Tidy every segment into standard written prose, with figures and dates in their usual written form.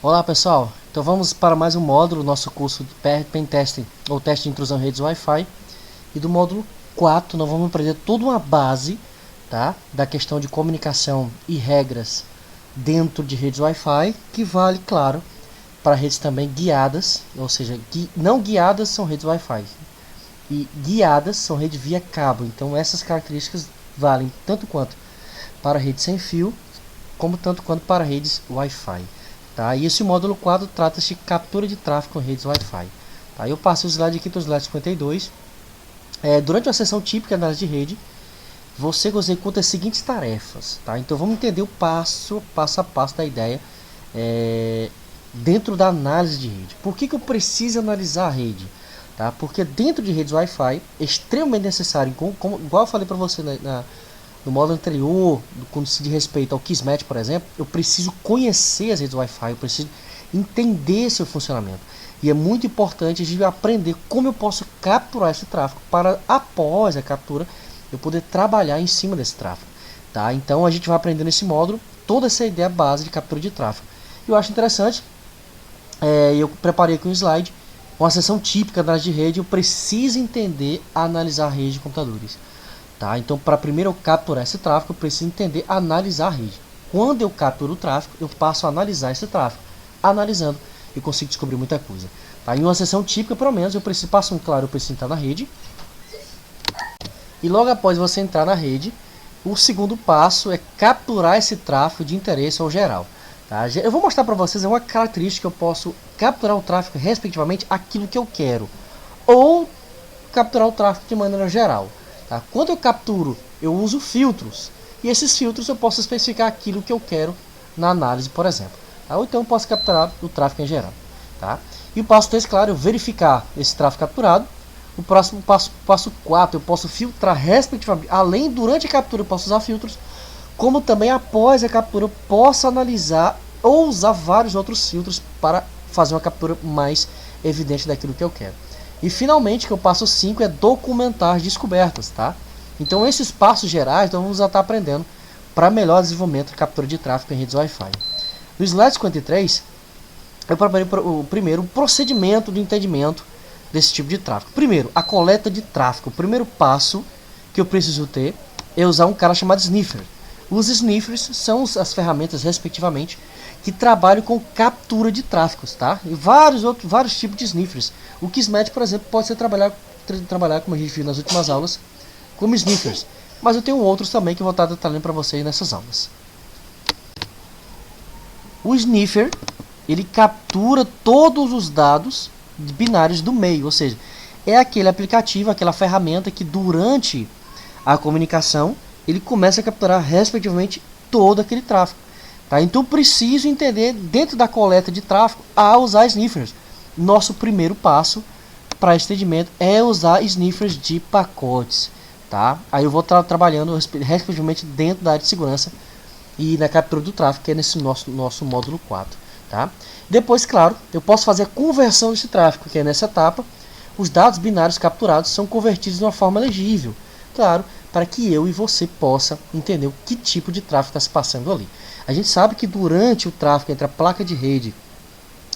Olá pessoal, então vamos para mais um módulo, nosso curso de Pentesting ou teste de intrusão em redes Wi-Fi. E do módulo 4 nós vamos aprender toda uma base, tá, da questão de comunicação e regras dentro de redes Wi-Fi, que vale, claro, para redes também guiadas, ou seja, não guiadas são redes Wi-Fi e guiadas são redes via cabo. Então essas características valem tanto quanto para redes sem fio, como tanto quanto para redes Wi-Fi. Tá? E esse módulo 4 trata-se de captura de tráfego em redes Wi-Fi. Tá? Eu passo o slide aqui, o slide 52. Durante uma sessão típica de análise de rede, você executa as seguintes tarefas. Tá? Então vamos entender o passo a passo da ideia dentro da análise de rede. Por que eu preciso analisar a rede? Tá? Porque dentro de redes Wi-Fi é extremamente necessário, igual eu falei para você no módulo anterior, quando se diz respeito ao Kismet, por exemplo, eu preciso conhecer as redes Wi-Fi, eu preciso entender seu funcionamento. E é muito importante a gente aprender como eu posso capturar esse tráfego para, após a captura, eu poder trabalhar em cima desse tráfego. Tá? Então a gente vai aprender nesse módulo toda essa ideia base de captura de tráfego. Eu acho interessante, eu preparei aqui um slide, uma sessão típica da análise de rede, eu preciso entender, analisar a rede de computadores. Tá? Então, para primeiro eu capturar esse tráfego, eu preciso entender, analisar a rede. Quando eu capturo o tráfego, eu passo a analisar esse tráfego. Analisando, eu consigo descobrir muita coisa. Tá? Em uma sessão típica, pelo menos, eu preciso entrar na rede. E logo após você entrar na rede, o segundo passo é capturar esse tráfego de interesse ao geral. Tá? Eu vou mostrar para vocês uma característica que eu posso capturar o tráfego, respectivamente, aquilo que eu quero. Ou capturar o tráfego de maneira geral. Tá? Quando eu capturo, eu uso filtros. E esses filtros eu posso especificar aquilo que eu quero na análise, por exemplo. Tá? Ou então eu posso capturar o tráfego em geral. Tá? E o passo 3, claro, é verificar esse tráfego capturado. O próximo passo 4, eu posso filtrar respectivamente. Além, durante a captura, eu posso usar filtros. Como também após a captura, eu posso analisar ou usar vários outros filtros para fazer uma captura mais evidente daquilo que eu quero. E finalmente, que o passo 5 é documentar as descobertas, tá? Então esses passos gerais nós vamos estar aprendendo para melhor desenvolvimento de captura de tráfego em redes Wi-Fi. No slide 53, eu preparei o procedimento de entendimento desse tipo de tráfego. Primeiro, a coleta de tráfego. O primeiro passo que eu preciso ter é usar um cara chamado sniffer. Os sniffers são as ferramentas, respectivamente, que trabalham com captura de tráfegos, tá? E vários tipos de sniffers. O Kismet, por exemplo, pode ser trabalhar, como a gente viu nas últimas aulas, como sniffers. Mas eu tenho outros também que eu vou estar detalhando para vocês nessas aulas. O sniffer, ele captura todos os dados binários do meio, ou seja, é aquele aplicativo, aquela ferramenta que durante a comunicação ele começa a capturar, respectivamente, todo aquele tráfego. Tá? Então preciso entender, dentro da coleta de tráfego, a usar sniffers. Nosso primeiro passo para esse entendimento é usar sniffers de pacotes. Tá? Aí eu vou estar trabalhando, respectivamente, dentro da área de segurança e na captura do tráfego, que é nesse nosso módulo 4. Tá? Depois, claro, eu posso fazer a conversão desse tráfego, que é nessa etapa. Os dados binários capturados são convertidos de uma forma legível. Claro, para que eu e você possa entender o que tipo de tráfego está se passando ali. A gente sabe que durante o tráfego entre a placa de rede,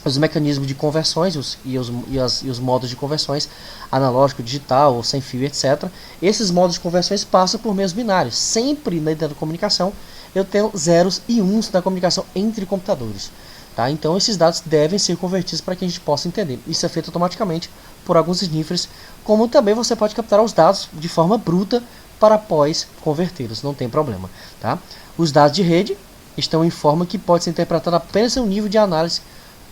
os mecanismos de conversões e os modos de conversões, analógico, digital, ou sem fio, etc. Esses modos de conversões passam por meios binários. Sempre dentro da comunicação eu tenho zeros e uns na comunicação entre computadores. Tá? Então esses dados devem ser convertidos para que a gente possa entender. Isso é feito automaticamente por alguns sniffers, como também você pode capturar os dados de forma bruta para após convertê-los, não tem problema. Tá? Os dados de rede estão em forma que pode ser interpretada apenas em um nível de análise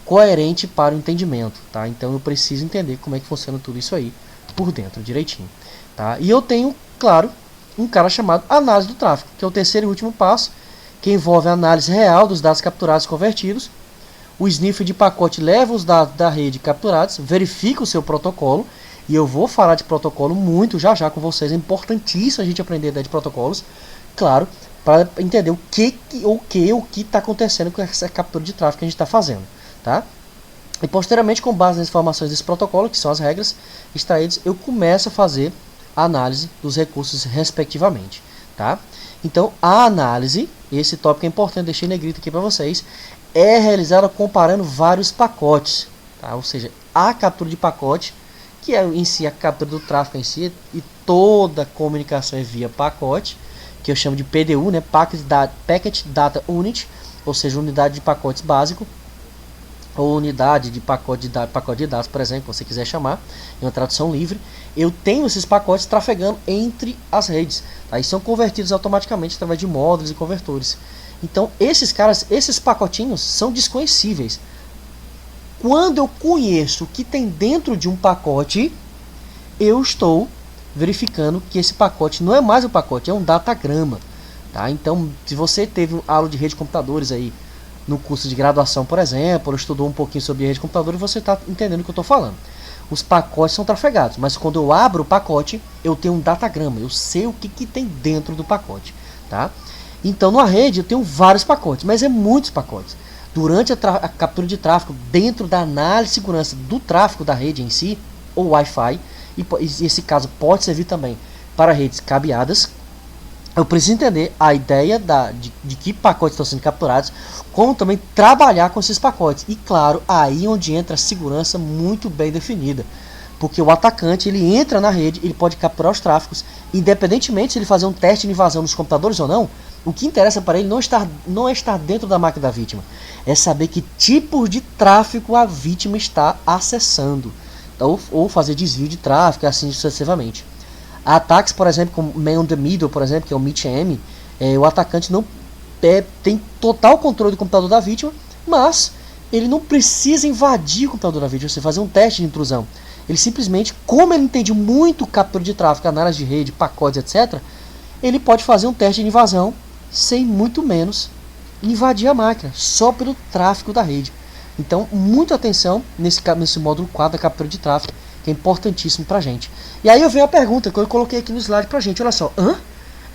coerente para o entendimento. Tá? Então eu preciso entender como é que funciona tudo isso aí por dentro, direitinho. Tá? E eu tenho, claro, um cara chamado análise do tráfego, que é o terceiro e último passo, que envolve a análise real dos dados capturados e convertidos. O sniffer de pacote leva os dados da rede capturados, verifica o seu protocolo, e eu vou falar de protocolo muito já com vocês. É importantíssimo a gente aprender a ideia de protocolos, claro, para entender o que está acontecendo com essa captura de tráfego que a gente está fazendo. Tá? E posteriormente, com base nas informações desse protocolo, que são as regras extraídas, eu começo a fazer a análise dos recursos respectivamente. Tá? Então, a análise, esse tópico é importante, deixei em negrito aqui para vocês, é realizada comparando vários pacotes, tá? Ou seja, a captura de pacote, que é em si a captura do tráfego em si, e toda a comunicação é via pacote, que eu chamo de PDU, né? Packet Data Unit, ou seja, unidade de pacotes básico, ou unidade de pacote de dados, por exemplo, se você quiser chamar, em uma tradução livre. Eu tenho esses pacotes trafegando entre as redes, tá? E são convertidos automaticamente através de módulos e convertores. Então esses pacotinhos são desconhecíveis. Quando eu conheço o que tem dentro de um pacote, eu estou verificando que esse pacote não é mais um pacote, é um datagrama, tá? Então, se você teve aula de rede de computadores aí no curso de graduação, por exemplo, ou estudou um pouquinho sobre rede de computadores, você está entendendo o que eu estou falando. Os pacotes são trafegados, mas quando eu abro o pacote, eu tenho um datagrama, eu sei o que tem dentro do pacote, tá? Então, numa rede eu tenho vários pacotes, mas é muitos pacotes. Durante a captura de tráfego, dentro da análise de segurança do tráfego da rede em si, ou Wi-Fi, e esse caso pode servir também para redes cabeadas, eu preciso entender a ideia de que pacotes estão sendo capturados, como também trabalhar com esses pacotes. E claro, aí onde entra a segurança muito bem definida. Porque o atacante, ele entra na rede, ele pode capturar os tráfegos, independentemente se ele fazer um teste de invasão nos computadores ou não. O que interessa para ele não é estar dentro da máquina da vítima, é saber que tipos de tráfego a vítima está acessando, ou fazer desvio de tráfego, assim sucessivamente. Ataques, por exemplo, como Man on the Middle, por exemplo, que é o MIT-M, o atacante não tem total controle do computador da vítima, mas ele não precisa invadir o computador da vítima, você fazer um teste de intrusão. Ele simplesmente, como ele entende muito captura de tráfego, análise de rede, pacotes, etc., ele pode fazer um teste de invasão sem muito menos invadir a máquina, só pelo tráfego da rede. Então, muita atenção nesse módulo 4 da captura de tráfego, que é importantíssimo pra gente. E aí eu venho a pergunta que eu coloquei aqui no slide pra gente, olha só,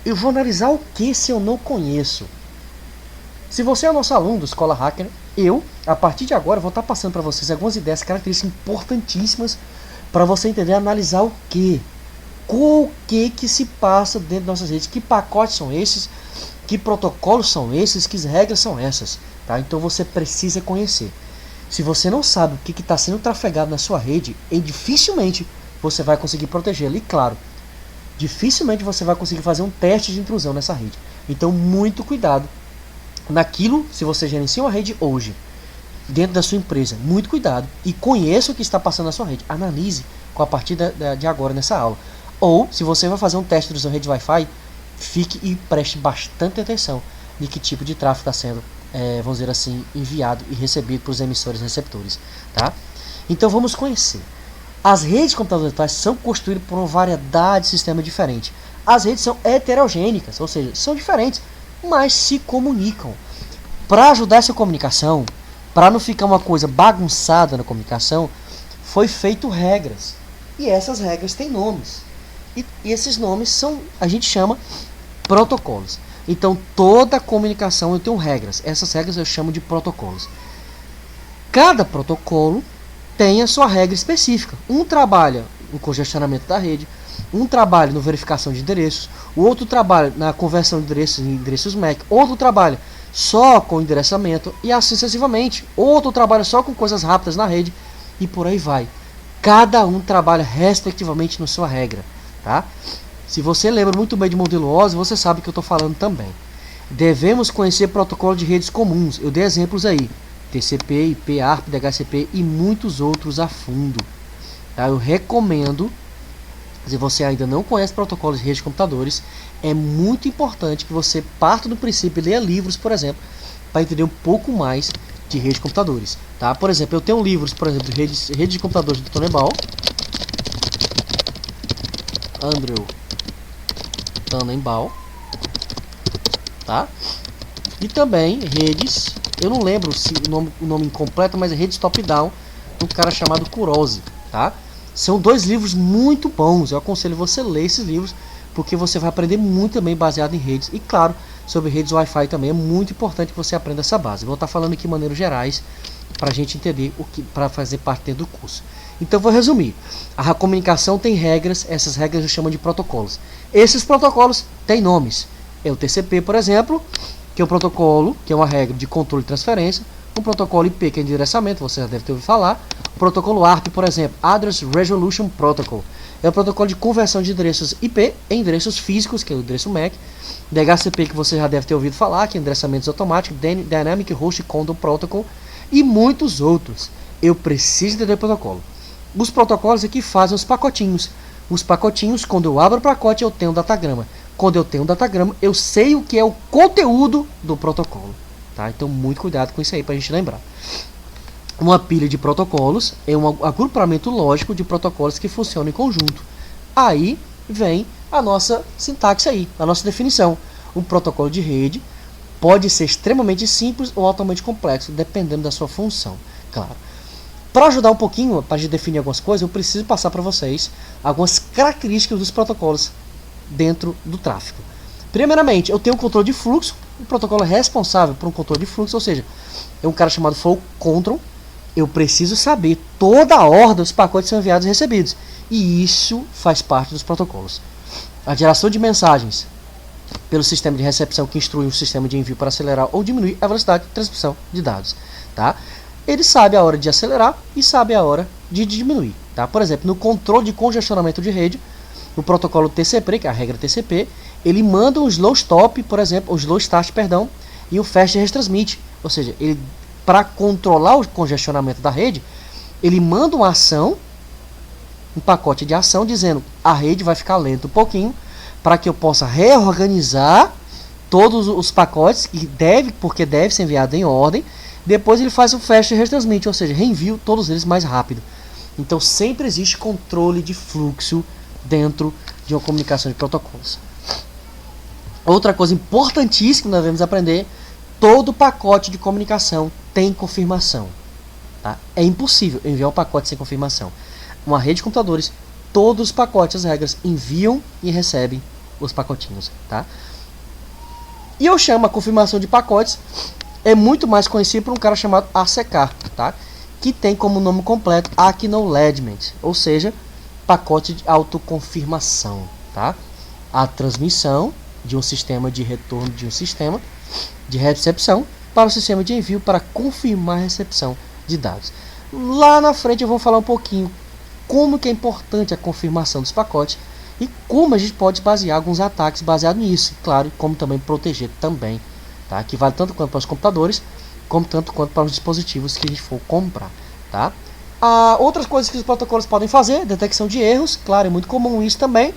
eu vou analisar o que se eu não conheço? Se você é nosso aluno do Escola Hacker, a partir de agora, vou estar passando para vocês algumas ideias, características importantíssimas para você entender e analisar o que. O que se passa dentro das nossas redes, que pacotes são esses, que protocolos são esses, que regras são essas, tá? Então você precisa conhecer. Se você não sabe o que está sendo trafegado na sua rede, dificilmente você vai conseguir protegê-la. E claro, dificilmente você vai conseguir fazer um teste de intrusão nessa rede. Então muito cuidado naquilo, se você gerencia uma rede hoje, dentro da sua empresa, muito cuidado e conheça o que está passando na sua rede. Analise a partir de agora nessa aula. Ou, se você vai fazer um teste de intrusão em rede Wi-Fi, fique e preste bastante atenção de que tipo de tráfego está sendo, vamos dizer assim, enviado e recebido para os emissores e receptores, tá? Então vamos conhecer. As redes de computadores virtuais são construídas por uma variedade de sistemas diferentes. As redes são heterogêneas, ou seja, são diferentes, mas se comunicam. Para ajudar essa comunicação, para não ficar uma coisa bagunçada na comunicação, foi feito regras. E essas regras têm nomes. E esses nomes a gente chama protocolos. Então toda comunicação eu tenho regras. Essas regras eu chamo de protocolos. Cada protocolo tem a sua regra específica. Um trabalha no congestionamento da rede, um trabalha na verificação de endereços, o outro trabalha na conversão de endereços em endereços MAC, outro trabalha só com endereçamento e assim sucessivamente. Outro trabalha só com coisas rápidas na rede e por aí vai. Cada um trabalha respectivamente na sua regra, tá? Se você lembra muito bem de modelo OSI, você sabe que eu estou falando também. Devemos conhecer protocolos de redes comuns. Eu dei exemplos aí. TCP, IP, ARP, DHCP e muitos outros a fundo. Tá? Eu recomendo, se você ainda não conhece protocolos de rede de computadores, é muito importante que você parta do princípio e leia livros, por exemplo, para entender um pouco mais de rede de computadores. Tá? Por exemplo, eu tenho livros, por exemplo, de rede de computadores do Tannenbaum, Andrew Tannenbaum, tá? E também redes, eu não lembro se o nome incompleto, mas é redes top-down, um cara chamado Kurose, tá? São dois livros muito bons, eu aconselho você a ler esses livros, porque você vai aprender muito também baseado em redes, e claro, sobre redes Wi-Fi também é muito importante que você aprenda essa base. Vou estar falando aqui de maneiras gerais, para a gente entender para fazer parte dentro do curso. Então vou resumir. A comunicação tem regras, essas regras eu chamo de protocolos. Esses protocolos têm nomes. É o TCP, por exemplo, que é um protocolo, que é uma regra de controle e transferência. Um protocolo IP, que é endereçamento, você já deve ter ouvido falar. O protocolo ARP, por exemplo, Address Resolution Protocol. É o protocolo de conversão de endereços IP em endereços físicos, que é o endereço MAC. DHCP, que você já deve ter ouvido falar, que é endereçamentos automáticos, Dynamic Host Control Protocol e muitos outros. Eu preciso entender o protocolo. Os protocolos aqui fazem os pacotinhos. Os pacotinhos, quando eu abro o pacote, eu tenho um datagrama. Quando eu tenho um datagrama, eu sei o que é o conteúdo do protocolo. Tá? Então, muito cuidado com isso aí para a gente lembrar. Uma pilha de protocolos é um agrupamento lógico de protocolos que funcionam em conjunto. Aí vem a nossa sintaxe aí, a nossa definição. Um protocolo de rede pode ser extremamente simples ou altamente complexo, dependendo da sua função. Claro. Para ajudar um pouquinho, para a gente definir algumas coisas, eu preciso passar para vocês algumas características dos protocolos dentro do tráfego. Primeiramente, eu tenho um controle de fluxo. O protocolo é responsável por um controle de fluxo, ou seja, é um cara chamado Flow Control. Eu preciso saber toda a ordem dos pacotes são enviados e recebidos. E isso faz parte dos protocolos. A geração de mensagens pelo sistema de recepção que instrui o sistema de envio para acelerar ou diminuir a velocidade de transmissão de dados. Tá? Ele sabe a hora de acelerar e sabe a hora de diminuir. Tá? Por exemplo, no controle de congestionamento de rede, no protocolo TCP, que é a regra TCP, ele manda um slow stop, por exemplo, um slow start, perdão, e um fast retransmit. Ou seja, ele, para controlar o congestionamento da rede, ele manda uma ação, um pacote de ação, dizendo a rede vai ficar lenta um pouquinho, para que eu possa reorganizar todos os pacotes, porque deve ser enviado em ordem. Depois ele faz o fast retransmit, ou seja, reenvio todos eles mais rápido. Então sempre existe controle de fluxo dentro de uma comunicação de protocolos. Outra coisa importantíssima que nós devemos aprender: todo pacote de comunicação tem confirmação. Tá? É impossível enviar um pacote sem confirmação. Uma rede de computadores, todos os pacotes, as regras, enviam e recebem os pacotinhos. Tá? E eu chamo a confirmação de pacotes, é muito mais conhecido por um cara chamado ACK, tá? Que tem como nome completo Acknowledgement, ou seja, pacote de autoconfirmação. Tá? A transmissão de um sistema de retorno de um sistema de recepção para o sistema de envio para confirmar a recepção de dados. Lá na frente eu vou falar um pouquinho como que é importante a confirmação dos pacotes e como a gente pode basear alguns ataques baseados nisso, claro, como também proteger também, tá? Que vale tanto quanto para os computadores, como tanto quanto para os dispositivos que a gente for comprar, tá? Outras coisas que os protocolos podem fazer: detecção de erros, claro, é muito comum isso também.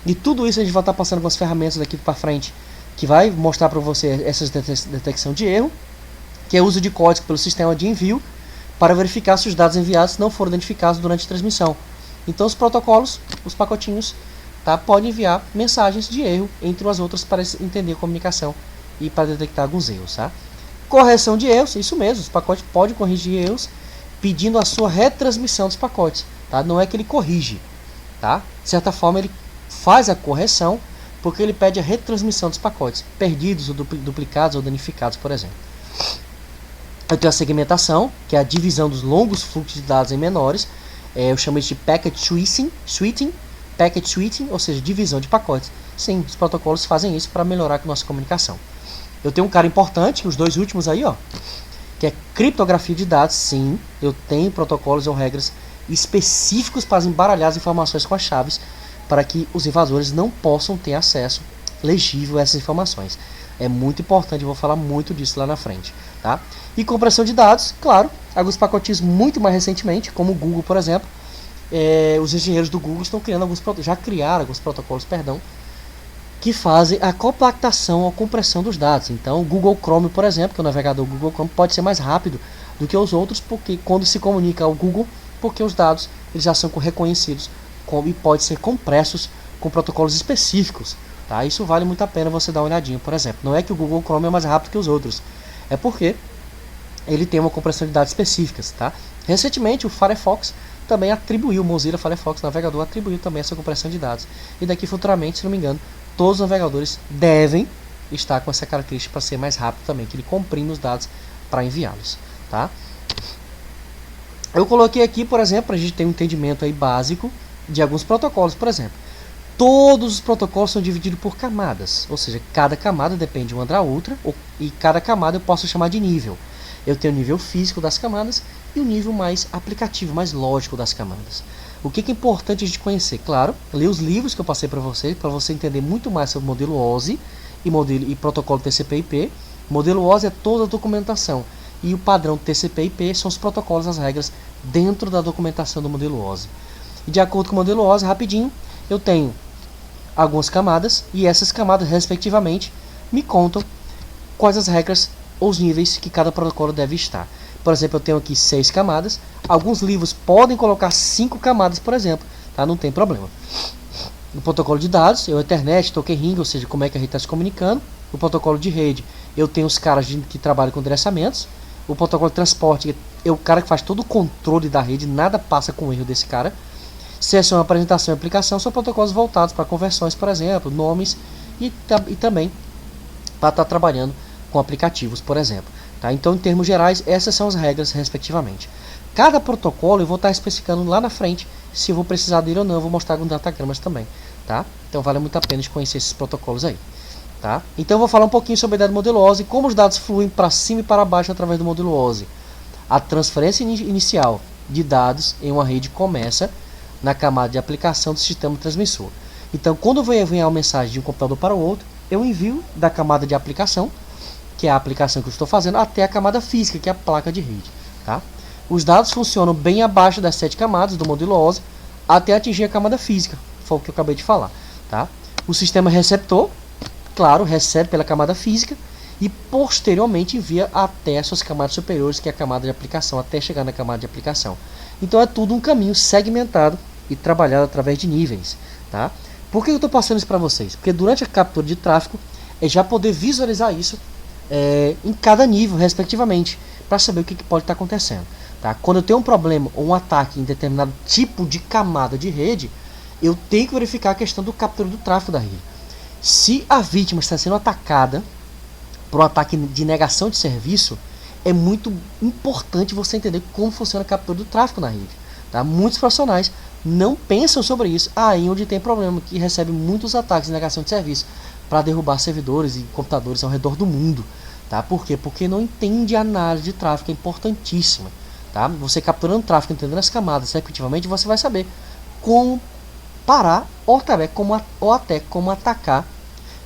E tudo isso a gente vai estar passando algumas ferramentas daqui para frente que vai mostrar para você essa detecção de erro, que é o uso de código pelo sistema de envio para verificar se os dados enviados não foram identificados durante a transmissão. Então os protocolos, os pacotinhos, tá, podem enviar mensagens de erro, entre as outras, para entender a comunicação e para detectar alguns erros. Tá? Correção de erros, isso mesmo, os pacotes podem corrigir erros pedindo a sua retransmissão dos pacotes. Tá? Não é que ele corrige. Tá? De certa forma ele faz a correção porque ele pede a retransmissão dos pacotes perdidos ou duplicados ou danificados, por exemplo. Eu tenho a segmentação, que é a divisão dos longos fluxos de dados em menores. Eu chamo isso de packet switching, ou seja, divisão de pacotes. Sim, os protocolos fazem isso para melhorar a nossa comunicação. Eu tenho um cara importante, os dois últimos aí, ó, que é criptografia de dados. Sim, eu tenho protocolos ou regras específicos para embaralhar as informações com as chaves, para que os invasores não possam ter acesso legível a essas informações. É muito importante, eu vou falar muito disso lá na frente. Tá? E compressão de dados, claro, alguns pacotinhos muito mais recentemente, como o Google, por exemplo. Os engenheiros do Google estão criando já criaram alguns protocolos, que fazem a compactação ou compressão dos dados. Então o Google Chrome, por exemplo, que é o navegador Google Chrome, pode ser mais rápido do que os outros, porque quando se comunica ao Google, porque os dados eles já são reconhecidos e podem ser compressos com protocolos específicos. Tá? Isso vale muito a pena você dar uma olhadinha, por exemplo. Não é que o Google Chrome é mais rápido que os outros, é porque ele tem uma compressão de dados específicas. Tá? Recentemente o Firefox também atribuiu, o Mozilla Firefox navegador atribuiu também essa compressão de dados. E daqui futuramente, se não me engano, todos os navegadores devem estar com essa característica para ser mais rápido também, que ele comprime os dados para enviá-los. Tá? Eu coloquei aqui, por exemplo, para a gente ter um entendimento aí básico de alguns protocolos. Por exemplo, todos os protocolos são divididos por camadas, ou seja, cada camada depende uma da outra, e cada camada eu posso chamar de nível. Eu tenho o nível físico das camadas e o nível mais aplicativo, mais lógico das camadas. O que é importante a gente conhecer? Claro, ler os livros que eu passei para você entender muito mais sobre o modelo OSI e protocolo TCP/IP. O modelo OSI é toda a documentação e o padrão TCP/IP são os protocolos, as regras dentro da documentação do modelo OSI. E de acordo com o modelo OSI, rapidinho, eu tenho algumas camadas e essas camadas, respectivamente, me contam quais as regras ou os níveis que cada protocolo deve estar. Por exemplo, eu tenho aqui 6 camadas. Alguns livros podem colocar 5 camadas, por exemplo, tá? Não tem problema. No protocolo de dados, eu Ethernet, token ring, ou seja, como é que a rede está se comunicando. No protocolo de rede, eu tenho os caras que trabalham com endereçamentos. O protocolo de transporte é o cara que faz todo o controle da rede, nada passa com o erro desse cara. Sessão, apresentação e aplicação são protocolos voltados para conversões, por exemplo, nomes e também para estar trabalhando com aplicativos, por exemplo. Tá? Então, em termos gerais, essas são as regras, respectivamente. Cada protocolo eu vou estar especificando lá na frente, se eu vou precisar dele ou não, eu vou mostrar com datagramas também. Tá? Então, vale muito a pena de conhecer esses protocolos aí. Tá? Então, eu vou falar um pouquinho sobre a ideia do modelo OSI e como os dados fluem para cima e para baixo através do modelo OSI. A transferência inicial de dados em uma rede começa na camada de aplicação do sistema transmissor. Então, quando vem a mensagem de um computador para o outro, eu envio da camada de aplicação, que é a aplicação que eu estou fazendo, até a camada física, que é a placa de rede. Tá? Os dados funcionam bem abaixo das 7 camadas do modelo OSI, até atingir a camada física, foi o que eu acabei de falar. Tá? O sistema receptor, claro, recebe pela camada física e posteriormente envia até as suas camadas superiores, que é a camada de aplicação, até chegar na camada de aplicação. Então é tudo um caminho segmentado e trabalhado através de níveis. Tá? Por que eu estou passando isso para vocês? Porque durante a captura de tráfego é já poder visualizar isso em cada nível, respectivamente, para saber o que pode estar acontecendo. Tá? Quando eu tenho um problema ou um ataque em determinado tipo de camada de rede, eu tenho que verificar a questão do captura do tráfego da rede. Se a vítima está sendo atacada por um ataque de negação de serviço, é muito importante você entender como funciona a captura do tráfego na rede. Tá? Muitos profissionais não pensam sobre isso aí onde tem problema, que recebe muitos ataques de negação de serviço para derrubar servidores e computadores ao redor do mundo. Tá? Por quê? Porque não entende a análise de tráfego, é importantíssima. Tá? Você capturando tráfego, entendendo as camadas, efetivamente você vai saber como parar ou até como atacar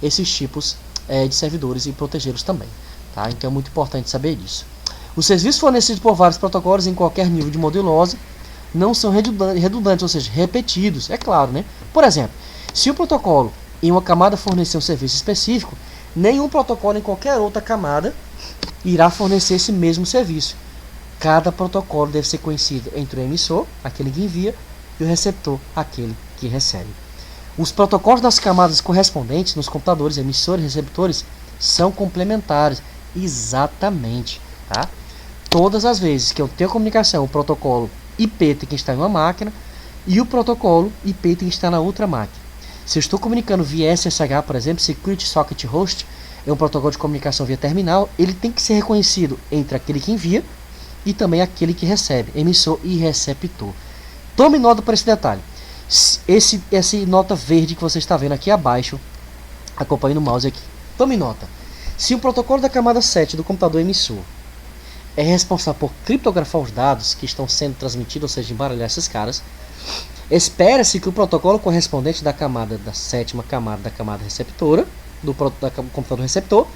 esses tipos de servidores e protegê-los também. Tá? Então é muito importante saber disso. Os serviços fornecidos por vários protocolos em qualquer nível de modelo OSI não são redundantes, ou seja, repetidos, é claro, né? Por exemplo, se o protocolo em uma camada fornecer um serviço específico, nenhum protocolo em qualquer outra camada irá fornecer esse mesmo serviço. Cada protocolo deve ser conhecido entre o emissor, aquele que envia, e o receptor, aquele que recebe. Os protocolos das camadas correspondentes nos computadores, emissores e receptores, são complementares. Exatamente. Tá? Todas as vezes que eu tenho comunicação, o protocolo IP tem que estar em uma máquina e o protocolo IP tem que estar na outra máquina. Se eu estou comunicando via SSH, por exemplo, Security Socket Host, é um protocolo de comunicação via terminal, ele tem que ser reconhecido entre aquele que envia e também aquele que recebe, emissor e receptor. Tome nota para esse detalhe. Essa nota verde que você está vendo aqui abaixo, acompanhe no mouse aqui. Tome nota. Se o protocolo da camada 7 do computador emissor é responsável por criptografar os dados que estão sendo transmitidos, ou seja, embaralhar esses caras, espera-se que o protocolo correspondente da camada da 7ª camada da camada receptora, do computador receptor,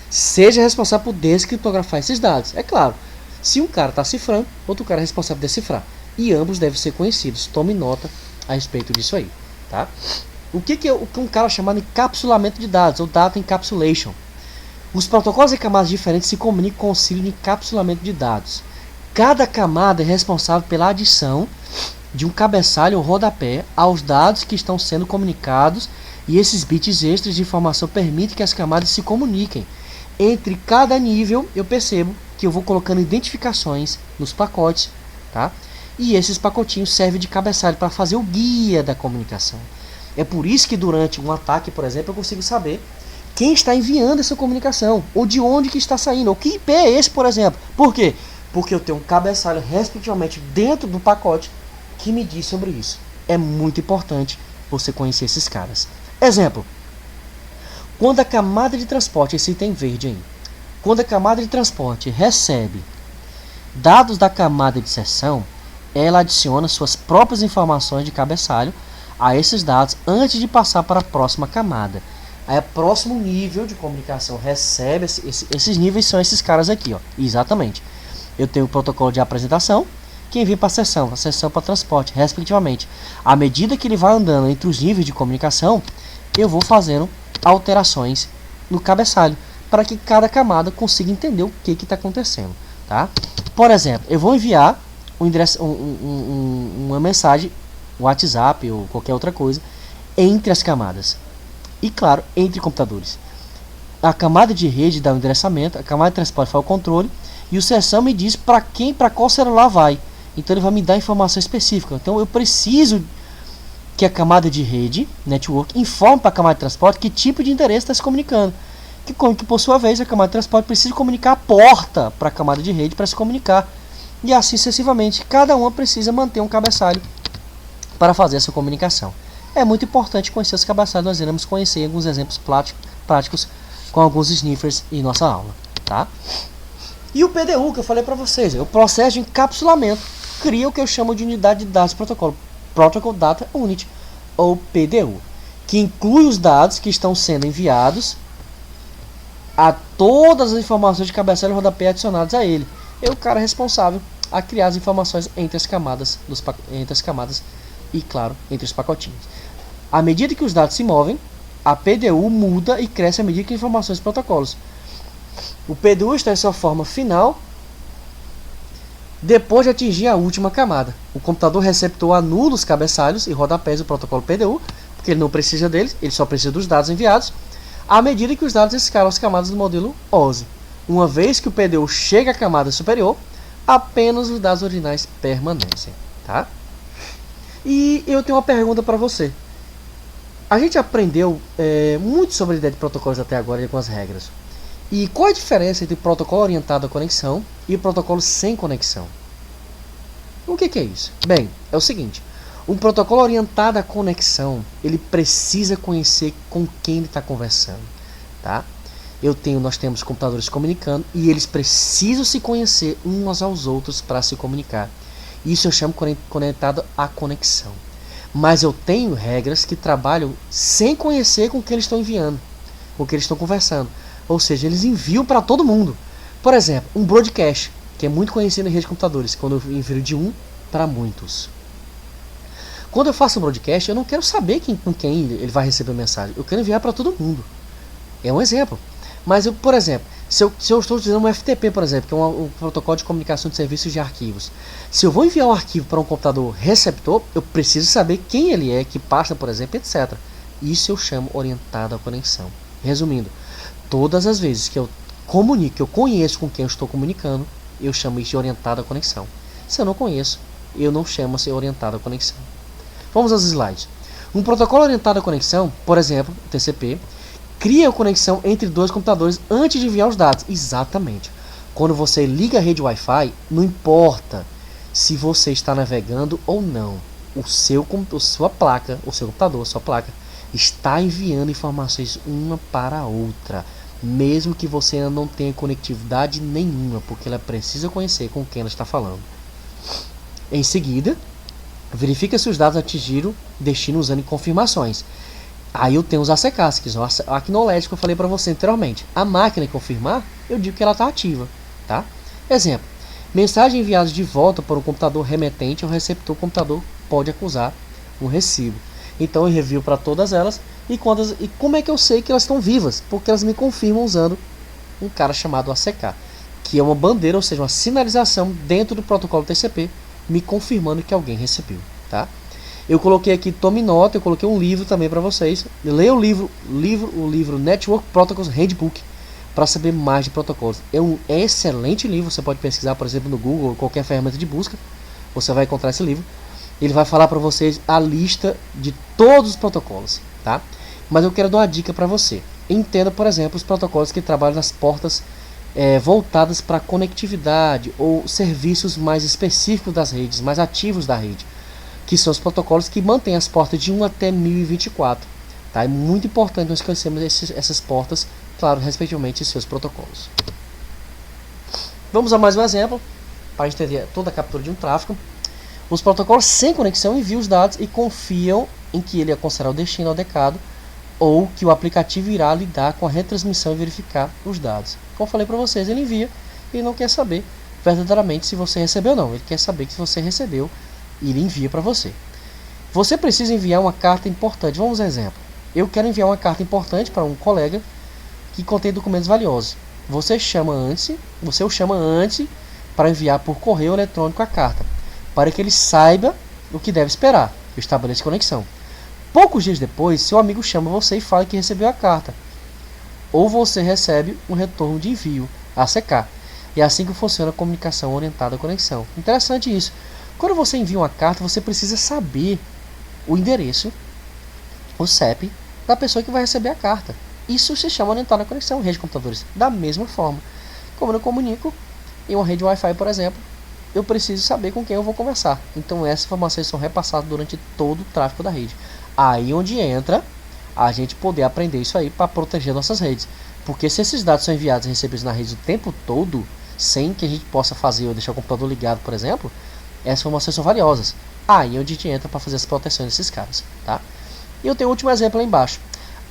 seja responsável por descriptografar esses dados. É claro, se um cara está cifrando, outro cara é responsável por decifrar. E ambos devem ser conhecidos. Tome nota a respeito disso aí. Tá? O que é um cara chamado encapsulamento de dados, ou Data Encapsulation? Os protocolos em camadas diferentes se comunicam com o auxílio de encapsulamento de dados. Cada camada é responsável pela adição de um cabeçalho ou rodapé aos dados que estão sendo comunicados, e esses bits extras de informação permitem que as camadas se comuniquem. Entre cada nível, eu percebo que eu vou colocando identificações nos pacotes, tá? E esses pacotinhos servem de cabeçalho para fazer o guia da comunicação. É por isso que durante um ataque, por exemplo, eu consigo saber quem está enviando essa comunicação, ou de onde que está saindo, ou que IP é esse, por exemplo. Por quê? Porque eu tenho um cabeçalho, respectivamente, dentro do pacote que me diz sobre isso. É muito importante você conhecer esses caras. Exemplo, quando a camada de transporte, esse item verde aí, quando a camada de transporte recebe Dados da camada de seção, ela adiciona suas próprias informações de cabeçalho a esses dados antes de passar para a próxima camada. Aí o próximo nível de comunicação recebe esses níveis, são esses caras aqui, ó. Exatamente. Eu tenho o protocolo de apresentação, que envia para a seção para transporte, respectivamente. À medida que ele vai andando entre os níveis de comunicação, eu vou fazendo alterações no cabeçalho, para que cada camada consiga entender o que está acontecendo. Tá? Por exemplo, eu vou enviar uma mensagem, WhatsApp ou qualquer outra coisa, entre as camadas. E claro, entre computadores. A camada de rede dá o endereçamento, a camada de transporte faz o controle, e o seção me diz para qual celular vai. Então ele vai me dar informação específica. Então eu preciso que a camada de rede, network, informe para a camada de transporte que tipo de endereço está se comunicando. Que por sua vez a camada de transporte precisa comunicar a porta para a camada de rede para se comunicar. E assim sucessivamente, cada uma precisa manter um cabeçalho para fazer essa comunicação. É muito importante conhecer os cabeçalhos, nós iremos conhecer alguns exemplos práticos com alguns sniffers em nossa aula. Tá? E o PDU que eu falei para vocês, o processo de encapsulamento, cria o que eu chamo de unidade de dados de protocolo, Protocol Data Unit, ou PDU, que inclui os dados que estão sendo enviados a todas as informações de cabeçalho e rodapé adicionados a ele. É o cara responsável a criar as informações entre as camadas e, claro, entre os pacotinhos. À medida que os dados se movem, a PDU muda e cresce à medida que as informações e protocolos. O PDU está em sua forma final depois de atingir a última camada. O computador receptor anula os cabeçalhos e rodapés do protocolo PDU, porque ele não precisa deles, ele só precisa dos dados enviados, à medida que os dados escalam as camadas do modelo OSI. Uma vez que o PDU chega à camada superior, apenas os dados originais permanecem. Tá? E eu tenho uma pergunta para você. A gente aprendeu muito sobre a ideia de protocolos até agora e algumas regras. E qual a diferença entre protocolo orientado à conexão e protocolo sem conexão? O que é isso? Bem, é o seguinte. Um protocolo orientado à conexão, ele precisa conhecer com quem ele está conversando. Tá? Nós temos computadores comunicando e eles precisam se conhecer uns aos outros para se comunicar. Isso eu chamo conectado à conexão. Mas eu tenho regras que trabalham sem conhecer com quem eles estão enviando, com quem eles estão conversando. Ou seja, eles enviam para todo mundo. Por exemplo, um broadcast, que é muito conhecido em rede de computadores, quando eu envio de um para muitos. Quando eu faço um broadcast, eu não quero saber com quem ele vai receber a mensagem. Eu quero enviar para todo mundo. É um exemplo. Mas, por exemplo, se eu estou utilizando um FTP, por exemplo, que é um protocolo de comunicação de serviços de arquivos. Se eu vou enviar um arquivo para um computador receptor, eu preciso saber quem ele é, que pasta, por exemplo, etc. Isso eu chamo orientado à conexão. Resumindo, todas as vezes que eu comunico, que eu conheço com quem eu estou comunicando, eu chamo isso de orientado à conexão. Se eu não conheço, eu não chamo de orientado à conexão. Vamos aos slides. Um protocolo orientado à conexão, por exemplo, o TCP, cria a conexão entre dois computadores antes de enviar os dados. Exatamente. Quando você liga a rede Wi-Fi, não importa se você está navegando ou não. Sua placa, o seu computador, sua placa, está enviando informações uma para a outra, mesmo que você ainda não tenha conectividade nenhuma, porque ela precisa conhecer com quem ela está falando. Em seguida, verifica se os dados atingiram destino usando confirmações. Aí eu tenho os ACKs, que são o Acknowledge que eu falei para você anteriormente. A máquina confirmar, eu digo que ela está ativa. Tá? Exemplo, mensagem enviada de volta para o computador remetente ao receptor, o computador pode acusar um recibo. Então eu review para todas elas e como é que eu sei que elas estão vivas? Porque elas me confirmam usando um cara chamado ACK, que é uma bandeira, ou seja, uma sinalização dentro do protocolo TCP, me confirmando que alguém recebeu. Tá? Eu coloquei aqui, tome nota, eu coloquei um livro também para vocês. Leia o livro Network Protocols Handbook para saber mais de protocolos. É um excelente livro, você pode pesquisar, por exemplo, no Google ou qualquer ferramenta de busca, você vai encontrar esse livro. Ele vai falar para vocês a lista de todos os protocolos, tá? Mas eu quero dar uma dica para você. Entenda, por exemplo, os protocolos que trabalham nas portas voltadas para conectividade ou serviços mais específicos das redes, mais ativos da rede, que são os protocolos que mantêm as portas de 1 até 1024. Tá? É muito importante nós conhecermos essas portas, claro, respectivamente, seus protocolos. Vamos a mais um exemplo. para a gente entender toda a captura de um tráfego. Os protocolos sem conexão enviam os dados e confiam em que ele conservar o destino adequado ou que o aplicativo irá lidar com a retransmissão e verificar os dados. Como eu falei para vocês, ele envia e não quer saber verdadeiramente se você recebeu ou não. Ele quer saber que se você recebeu e ele envia para você. Você precisa enviar uma carta importante. Vamos a um exemplo. Eu quero enviar uma carta importante para um colega que contém documentos valiosos. Você o chama antes para enviar por correio eletrônico a carta, para que ele saiba o que deve esperar. Eu estabeleço conexão. Poucos dias depois, seu amigo chama você e fala que recebeu a carta. Ou você recebe um retorno de envio, ACK. É assim que funciona a comunicação orientada à conexão. Interessante isso. Quando você envia uma carta, você precisa saber o endereço, o CEP, da pessoa que vai receber a carta. Isso se chama orientada à conexão em rede de computadores. Da mesma forma, como eu comunico em uma rede Wi-Fi, por exemplo, eu preciso saber com quem eu vou conversar. Então essas informações são repassadas durante todo o tráfego da rede. Aí onde entra a gente poder aprender isso aí para proteger nossas redes. Porque se esses dados são enviados e recebidos na rede o tempo todo, sem que a gente possa fazer ou deixar o computador ligado, por exemplo, essas informações são valiosas. Aí onde a gente entra para fazer as proteções desses caras, tá? E eu tenho o último exemplo lá embaixo.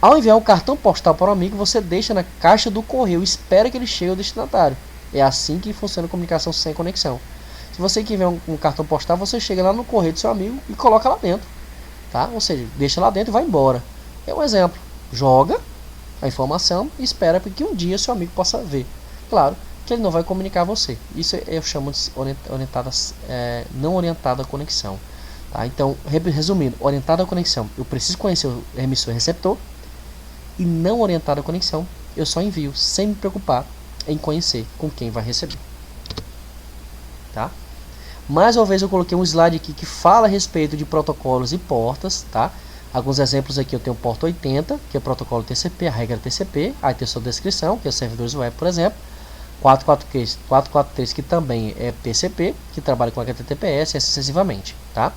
Ao enviar um cartão postal para um amigo, você deixa na caixa do correio e espera que ele chegue ao destinatário. É assim que funciona a comunicação sem conexão. Se você quer enviar um cartão postal, você chega lá no correio do seu amigo e coloca lá dentro, tá? Ou seja, deixa lá dentro e vai embora. É um exemplo. Joga a informação e espera que um dia seu amigo possa ver. Claro que ele não vai comunicar a você. Isso eu chamo de não orientada à conexão. Tá? Então, resumindo, orientada à conexão, eu preciso conhecer o emissor e receptor. E não orientada à conexão, eu só envio sem me preocupar em conhecer com quem vai receber. Tá? Mais uma vez eu coloquei um slide aqui que fala a respeito de protocolos e portas, tá? Alguns exemplos aqui, eu tenho o porta 80, que é o protocolo TCP, a regra TCP, aí tem a sua descrição, que é os servidores web, por exemplo. 443, que também é PCP, que trabalha com HTTPS e assim sucessivamente, tá?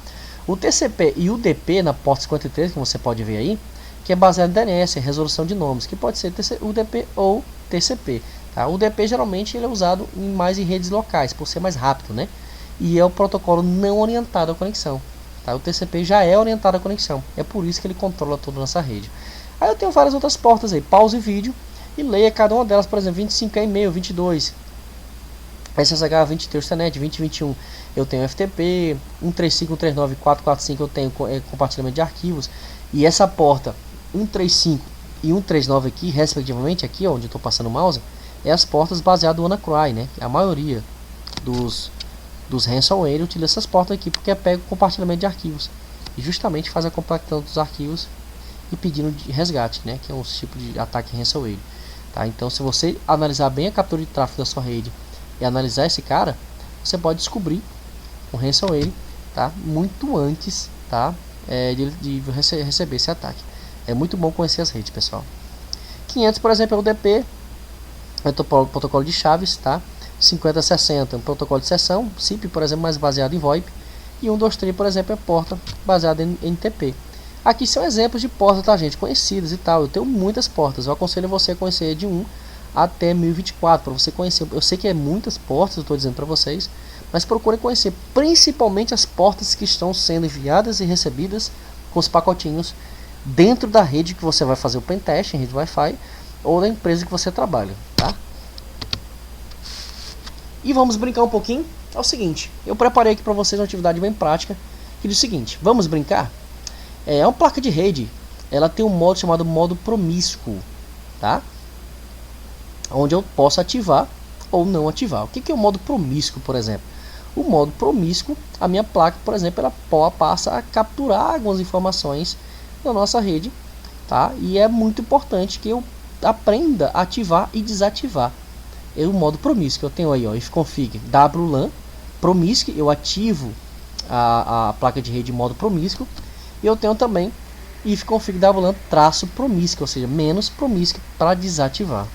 O TCP e o UDP na porta 53, que você pode ver aí, que é baseado em DNS, resolução de nomes, que pode ser UDP ou TCP. Tá? O UDP geralmente ele é usado mais em redes locais, por ser mais rápido, né? E é o protocolo não orientado à conexão. Tá? O TCP já é orientado à conexão, é por isso que ele controla toda a nossa rede. Aí eu tenho várias outras portas aí, pause vídeo e leia cada uma delas, por exemplo, 25 é e-mail, 22, SSH, 23, Telnet, 2021, eu tenho FTP, 135, 139, 445 eu tenho compartilhamento de arquivos, e essa porta 135 e 139 aqui, respectivamente, aqui onde eu estou passando o mouse, é as portas baseadas no WannaCry, né? A maioria dos ransomware utiliza essas portas aqui porque pega o compartilhamento de arquivos e justamente faz a compactação dos arquivos e pedindo de resgate, né? Que é um tipo de ataque ransomware. Tá? Então, se você analisar bem a captura de tráfego da sua rede e analisar esse cara, você pode descobrir um ransomware, tá? Muito antes, tá? De receber esse ataque. É muito bom conhecer as redes, pessoal. 500, por exemplo, é o DP, é o protocolo de chaves, tá? 5060, um protocolo de sessão, SIP, por exemplo, mais baseado em VoIP. E 123, por exemplo, é porta baseada em NTP. Aqui são exemplos de portas, tá, gente? Conhecidas e tal. Eu tenho muitas portas. Eu aconselho você a conhecer de 1 até 1024, para você conhecer. Eu sei que é muitas portas, eu estou dizendo para vocês, mas procure conhecer principalmente as portas que estão sendo enviadas e recebidas com os pacotinhos dentro da rede que você vai fazer o pentest, em rede Wi-Fi, ou da empresa que você trabalha, tá? E vamos brincar um pouquinho. É o seguinte, eu preparei aqui para vocês uma atividade bem prática, que diz o seguinte: vamos brincar? É uma placa de rede, ela tem um modo chamado modo promíscuo, tá? Onde eu posso ativar ou não ativar. O que é o modo promíscuo, por exemplo? O modo promíscuo, a minha placa, por exemplo, ela passa a capturar algumas informações da nossa rede, tá? E é muito importante que eu aprenda a ativar e desativar. É o modo promíscuo. Eu tenho aí, ó, ifconfig WLAN promíscuo, eu ativo a placa de rede em modo promíscuo. E eu tenho também ifconfig WLAN traço promíscuo, ou seja, menos promíscuo, para desativar.